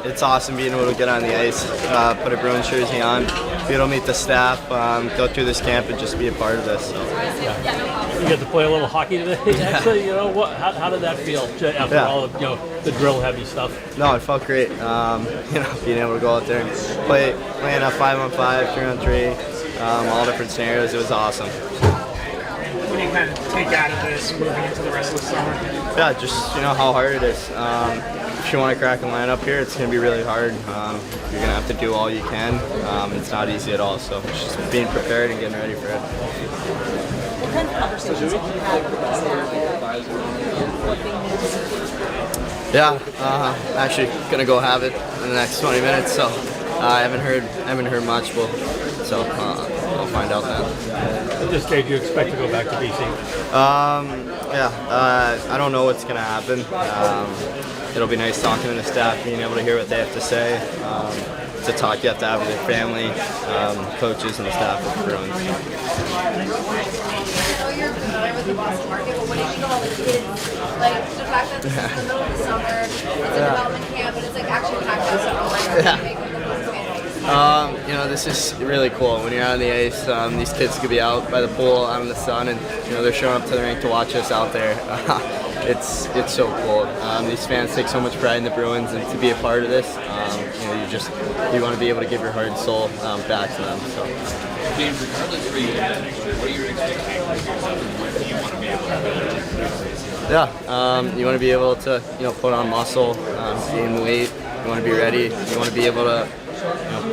It's awesome being able to get on the ice, put a Bruins jersey on, be able to meet the staff, go through this camp, and just be a part of this. So. You get to play a little hockey today. Actually, how did that feel after all of the drill heavy stuff? No, it felt great. Being able to go out there and play in a 5-on-5, 3-on-3, all different scenarios. It was awesome. What do you kind of take out of this moving into the rest of the summer? Yeah, just how hard it is. If you want to crack a lineup here, it's going to be really hard. You're going to have to do all you can. It's not easy at all. So just being prepared and getting ready for it. What kind of conversations have you had with the staff what they need to see? Yeah, I'm actually going to go have it in the next 20 minutes. So I haven't heard much. So I'll find out then. At this stage, you expect to go back to BC? I don't know what's going to happen. It'll be nice talking to the staff, being able to hear what they have to say. It's a talk you have to have with your family, coaches, and the staff of the Bruins. I know you're familiar with the Boston market, but what do you think of all the kids? Like the fact that this is in the middle of the summer, it's a development camp, but it's like actually packed out summer. Like, what do you make of the Boston fans? This is really cool. When you're out on the ice, these kids could be out by the pool, out in the sun, and they're showing up to the rink to watch us out there. It's so cool. These fans take so much pride in the Bruins, and to be a part of this, you want to be able to give your heart and soul back to them. So. James, regardless for you, what are your expectations? What do you want to be able to do? You want to be able to put on muscle, gain weight. You want to be ready. You want to be able to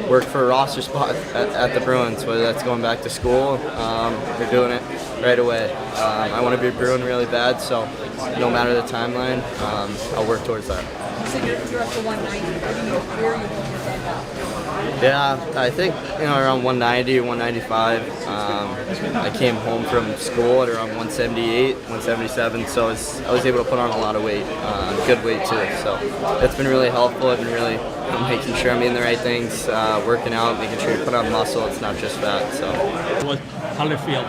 work for a roster spot at the Bruins, whether that's going back to school or doing it right away. I want to be a Bruin really bad, so no matter the timeline, I'll work towards that. You said you're up to 190. Where are you going to stand up? Yeah, I think around 190, 195. I came home from school at around 178, 177, so I was able to put on a lot of weight, good weight too. So it's been really helpful. I've been really making sure I'm eating the right things, working out, making sure you put on muscle. It's not just fat. So. How did it feel?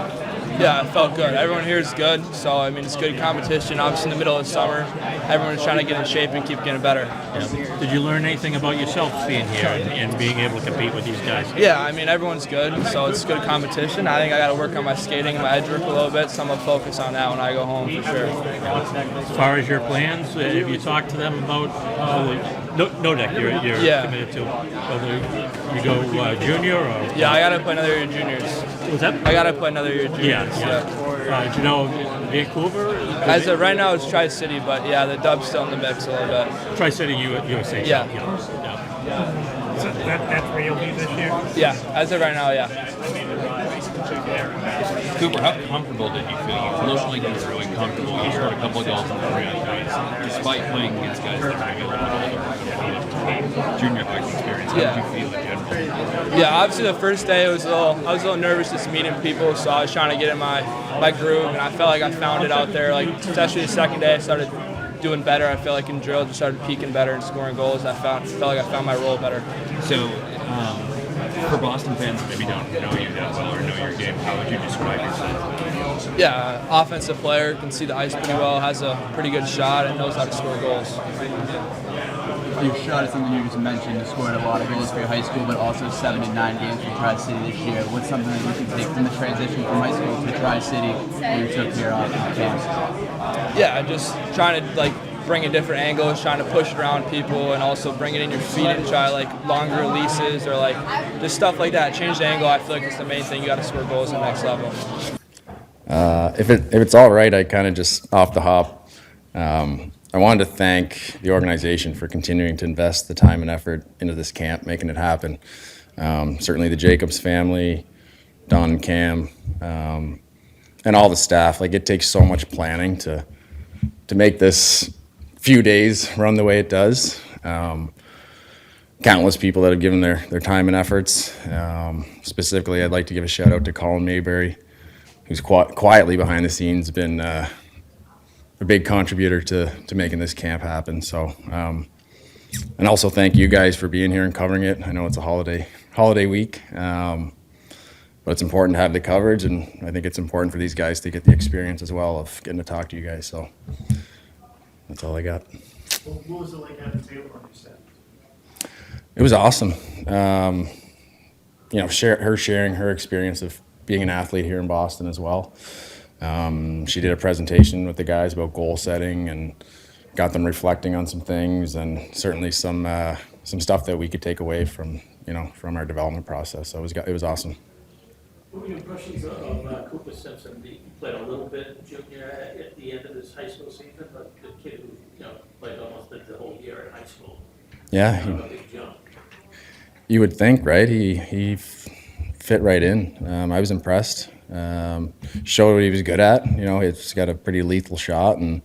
Yeah, it felt good. Everyone here is good, so it's good competition. Obviously, in the middle of the summer, everyone's trying to get in shape and keep getting better. Yeah. Did you learn anything about yourself being here and being able to compete with these guys? Yeah, everyone's good, so it's good competition. I think I got to work on my skating and my edge work a little bit, so I'm going to focus on that when I go home for sure. As far as your plans, have you talked to them about no deck you're committed to? Whether you go junior or? Yeah, I got to play another year juniors. What's that? I got to play another year juniors. Yeah. Do you know Vancouver? As of right now, it's Tri-City, but yeah, the Dub's still in the mix a little bit. Tri-City, USA. Yeah. So that's where you'll be this year? Yeah, as of right now, yeah. Cooper, how comfortable did you feel? You emotionally you were really comfortable. You scored a couple of goals in the 3-on-3s, despite playing against guys that are maybe a little bit older, junior hockey experience. How did you feel in general? Yeah, obviously the first day I was a little nervous just meeting people, so I was trying to get in my groove, and I felt like I found it out there. Like especially the second day, I started doing better. I feel like in drill, just started peaking better and scoring goals. I felt like I found my role better. So, for Boston fans that maybe don't know you that well or know your game, how would you describe yourself? Yeah, offensive player, can see the ice pretty well, has a pretty good shot, and knows how to score goals. Your shot is something you just mentioned. You scored a lot of goals for your high school, but also 7 and 9 games for Tri-City this year. What's something that you can take from the transition from high school to Tri-City that you took here on campus? Yeah, just trying to bring a different angle, trying to push it around people, and also bring it in your feet and try longer releases or just stuff like that. Change the angle. I feel like it's the main thing. You got to score goals at the next level. If it's all right, I kind of just off the hop. I wanted to thank the organization for continuing to invest the time and effort into this camp, making it happen. Certainly the Jacobs family, Don and Cam, and all the staff. It takes so much planning to make this few days run the way it does. Countless people that have given their time and efforts. Specifically, I'd like to give a shout out to Colin Mayberry, who's quietly behind the scenes been a big contributor to making this camp happen. So, and also thank you guys for being here and covering it. I know it's a holiday week, but it's important to have the coverage, and I think it's important for these guys to get the experience as well of getting to talk to you guys. So that's all I got. What was it like having Taylor on your staff? It was awesome. Sharing her experience of being an athlete here in Boston as well. She did a presentation with the guys about goal setting and got them reflecting on some things, and certainly some stuff that we could take away from our development process. So it was awesome. What were your impressions of Cooper Simpson? He played a little bit junior at the end of his high school season, but the kid who played almost the whole year in high school. Yeah, A big jump. you would think, right? He fit right in. I was impressed. Showed what he was good at. He's got a pretty lethal shot, and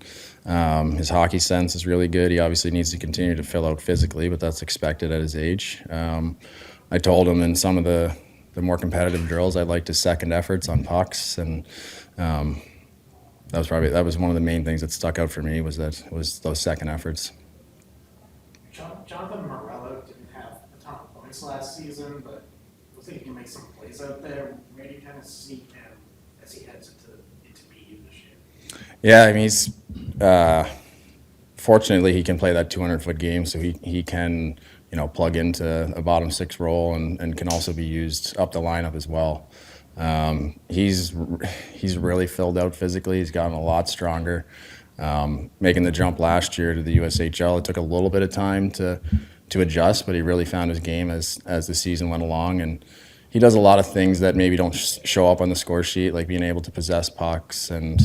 his hockey sense is really good. He obviously needs to continue to fill out physically, but that's expected at his age. I told him in some of the more competitive drills, I liked his second efforts on pucks, and that was one of the main things that stuck out for me was those second efforts. Jonathan Morello didn't have a ton of points last season, but looks like he can make some plays out there. Where do you kind of see him as he heads into BU this year? Yeah, I mean, he's fortunately he can play that 200-foot game, so he can plug into a bottom six role and can also be used up the lineup as well. He's really filled out physically. He's gotten a lot stronger. Making the jump last year to the USHL, it took a little bit of time to adjust, but he really found his game as the season went along, and he does a lot of things that maybe don't show up on the score sheet, like being able to possess pucks, and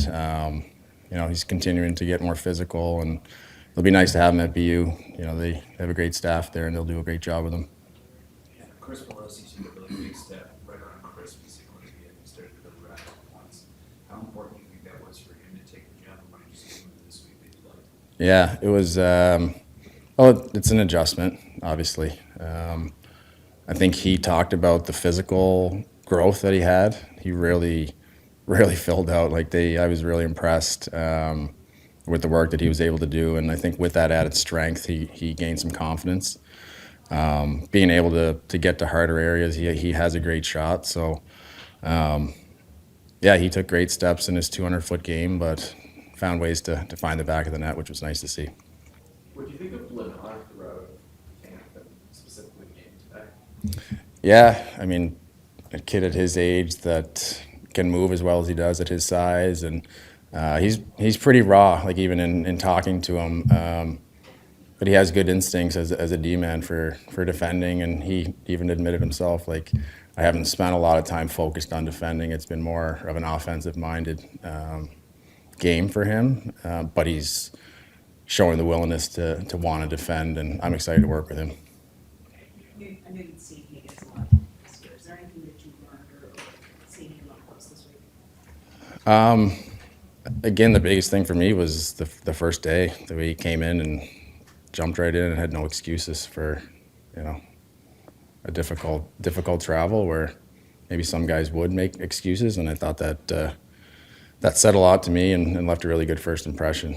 he's continuing to get more physical, and it'll be nice to have him at BU. They have a great staff there, and they'll do a great job with him. Yeah, Chris Pelosi took a really big step right around Christmas when he started to really rack up points. How important do you think that was for him to take the jump? What did you see him this week that you liked? Yeah, it was. It's an adjustment, obviously. I think he talked about the physical growth that he had. He really filled out. I was really impressed with the work that he was able to do, and I think with that added strength, he gained some confidence. Being able to get to harder areas, he has a great shot. So, he took great steps in his 200-foot game, but found ways to find the back of the net, which was nice to see. What do you think of Lenard throughout camp and specifically game today? Yeah, I mean, a kid at his age that can move as well as he does at his size, and he's pretty raw, even in talking to him. But he has good instincts as a D-man for defending, and he even admitted himself, I haven't spent a lot of time focused on defending. It's been more of an offensive-minded game for him, but he's showing the willingness to want to defend, and I'm excited to work with him. I know you've seen Hagens a lot this year. Is there anything that you've learned or seen him up close this week? Again, the biggest thing for me was the first day that we came in and jumped right in and had no excuses for, a difficult travel where maybe some guys would make excuses, and I thought that said a lot to me and left a really good first impression.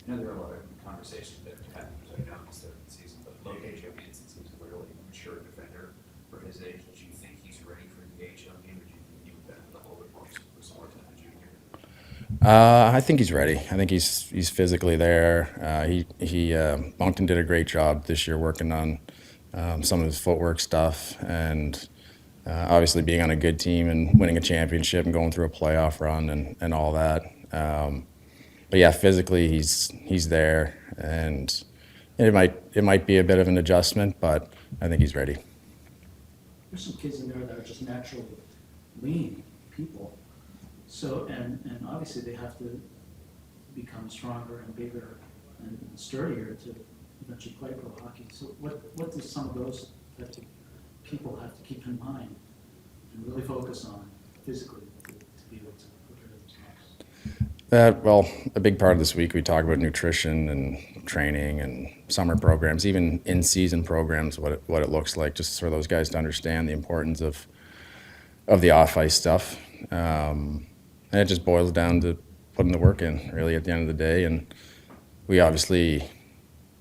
There are a lot of conversations that have happened right now in the start of the season, but low Hagens seems a really mature defender for his age. Do you think he's ready for the AHL game, or do you think he would benefit a little bit more for some more time as junior? I think he's ready. I think he's physically there. Moncton did a great job this year working on some of his footwork stuff, and obviously being on a good team and winning a championship and going through a playoff run and all that. But yeah, physically he's there, and it might be a bit of an adjustment, but I think he's ready. There's some kids in there that are just naturally lean people. So and obviously they have to become stronger and bigger and sturdier to eventually play pro hockey. So what do some of those types of people have to keep in mind and really focus on physically to be able to prepare themselves? Well, a big part of this week we talk about nutrition and training and summer programs, even in-season programs, what it looks like, just for those guys to understand the importance of the off-ice stuff. And it just boils down to putting the work in, really, at the end of the day. And we obviously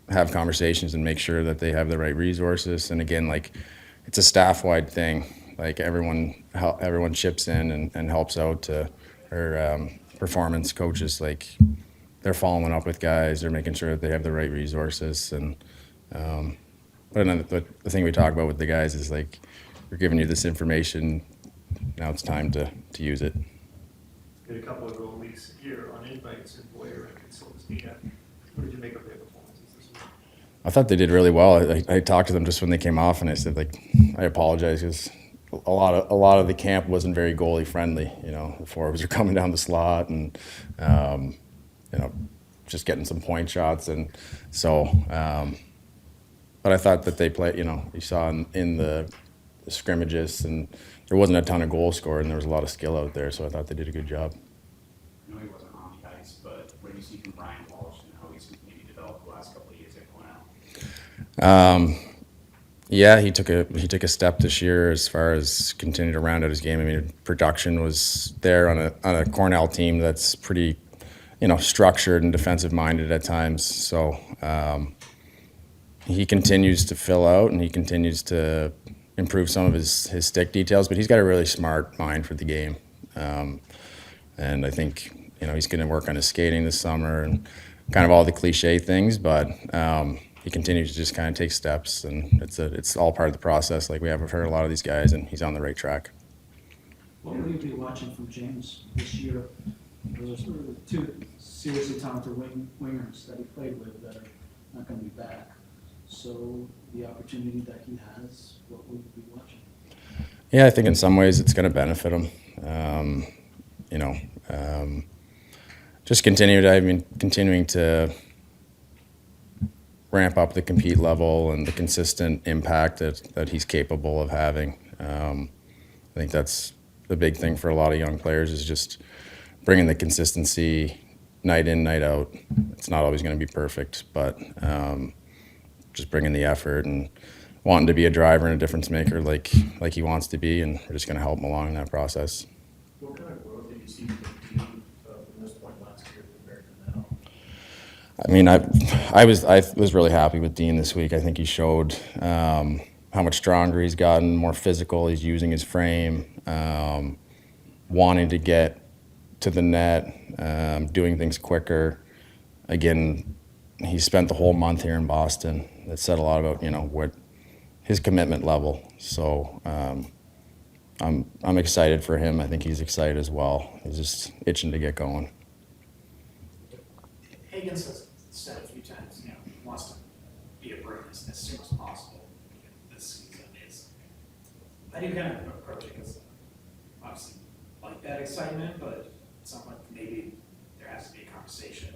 have conversations and make sure that they have the right resources. And again, it's a staff-wide thing. Everyone chips in and helps out to our performance coaches. they're following up with guys. They're making sure that they have the right resources. And but another, the thing we talk about with the guys is like, we're giving you this information. Now it's time to use it. Get a couple of goal leaks here on invites and Boyer and Silvestina. What did you make of their performances this week? I thought they did really well. I talked to them just when they came off, and I said, like, I apologize because a lot of the camp wasn't very goalie friendly. You know, the forwards are coming down the slot and you know, just getting some point shots, and so. But I thought that they played. You know, you saw in the scrimmages, and there wasn't a ton of goals scored, and there was a lot of skill out there. So I thought they did a good job. I know he wasn't on the ice, but what do you see from Brian Walsh and how he's maybe developed the last couple of years at Cornell? Yeah, he took a step this year as far as continuing to round out his game. I mean, production was there on a Cornell team that's pretty, you know, structured and defensive minded at times. So he continues to fill out, and he continues to improve some of his stick details. But he's got a really smart mind for the game, and I think, you know, he's going to work on his skating this summer and kind of all the cliche things, but. He continues to just kind of take steps, and it's all part of the process. Like, we have heard a lot of these guys, and he's on the right track. What will you be watching from James this year? Those are the two seriously talented wingers that he played with that are not going to be back. So the opportunity that he has, what will you be watching? Yeah, I think in some ways it's going to benefit him. You know, just continuing to ramp up the compete level and the consistent impact that he's capable of having. I think that's the big thing for a lot of young players, is just bringing the consistency night in, night out. It's not always going to be perfect, but just bringing the effort and wanting to be a driver and a difference maker like he wants to be, and we're just going to help him along in that process. What kind of growth did you see from the team from this point last year compared to now? I mean, I was really happy with Dean this week. I think he showed how much stronger he's gotten, more physical. He's using his frame, wanting to get to the net, doing things quicker. Again, he spent the whole month here in Boston. That said a lot about, you know, what his commitment level. So I'm excited for him. I think he's excited as well. He's just itching to get going. Hagens has said a few times, you know, he wants to be a Bruin as soon as possible. This season is. How do you kind of approach it? Because obviously, like that excitement, but somewhat maybe there has to be a conversation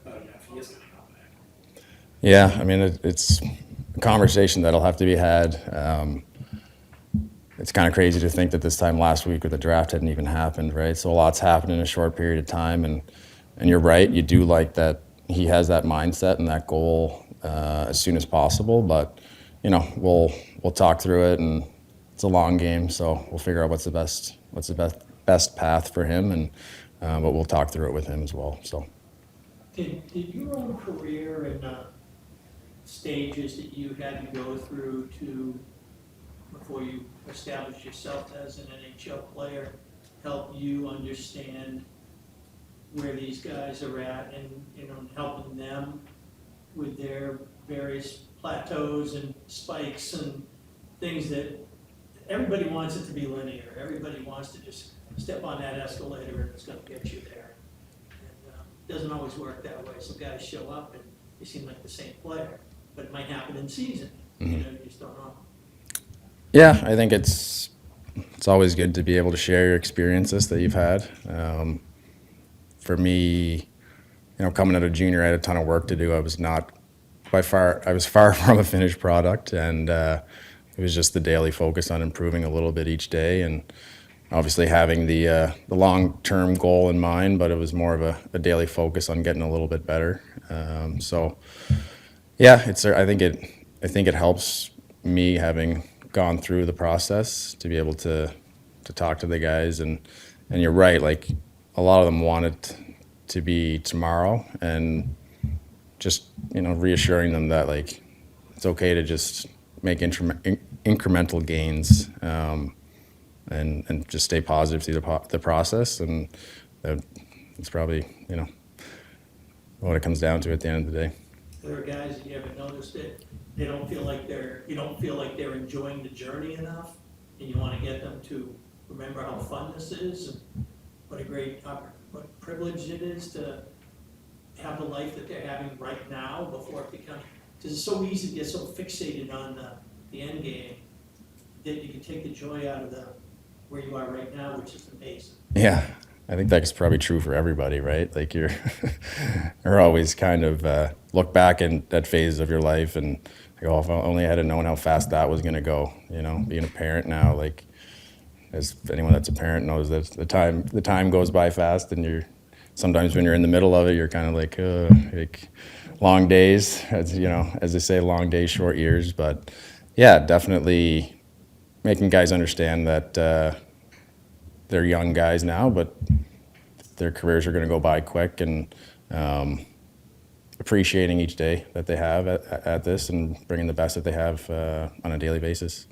about, you know, if he is going to come back. Yeah, I mean, it's a conversation that'll have to be had. It's kind of crazy to think that this time last week or the draft hadn't even happened, right? So a lot's happened in a short period of time, and you're right, you do like that he has that mindset and that goal as soon as possible. But, you know, we'll talk through it, and it's a long game, so we'll figure out what's the best path for him, and but we'll talk through it with him as well. So. Did your own career and stages that you had to go through before you established yourself as an NHL player help you understand where these guys are at, and, you know, helping them with their various plateaus and spikes and things that everybody wants it to be linear. Everybody wants to just step on that escalator and it's going to get you there. And it doesn't always work that way. Some guys show up and they seem like the same player, but it might happen in season. Mm-hmm. You know, you just don't know. Yeah, I think it's always good to be able to share your experiences that you've had. For me, you know, coming out of junior, I had a ton of work to do. I was far from a finished product, and it was just the daily focus on improving a little bit each day, and obviously having the long-term goal in mind, but it was more of a daily focus on getting a little bit better. So, yeah, I think it helps me, having gone through the process, to be able to talk to the guys, and you're right, like, a lot of them want it to be tomorrow, and just, you know, reassuring them that, like, it's okay to just make incremental gains, and just stay positive through the process, and it's probably, you know, what it comes down to at the end of the day. There are guys that you ever noticed that they don't feel like you don't feel like they're enjoying the journey enough, and you want to get them to remember how fun this is and what a great, what privilege it is to have the life that they're having right now before it becomes, because it's so easy to get so fixated on the end game that you can take the joy out of where you are right now, which is amazing. Yeah, I think that's probably true for everybody, right? Like you're always kind of look back in that phase of your life and like, oh, if I only had known how fast that was going to go. You know, being a parent now, like as anyone that's a parent knows, that the time goes by fast, and sometimes when you're in the middle of it, you're kind of like long days, as you know, as they say, long days, short years. But yeah, definitely making guys understand that they're young guys now, but their careers are going to go by quick, and appreciating each day that they have at this and bringing the best that they have on a daily basis.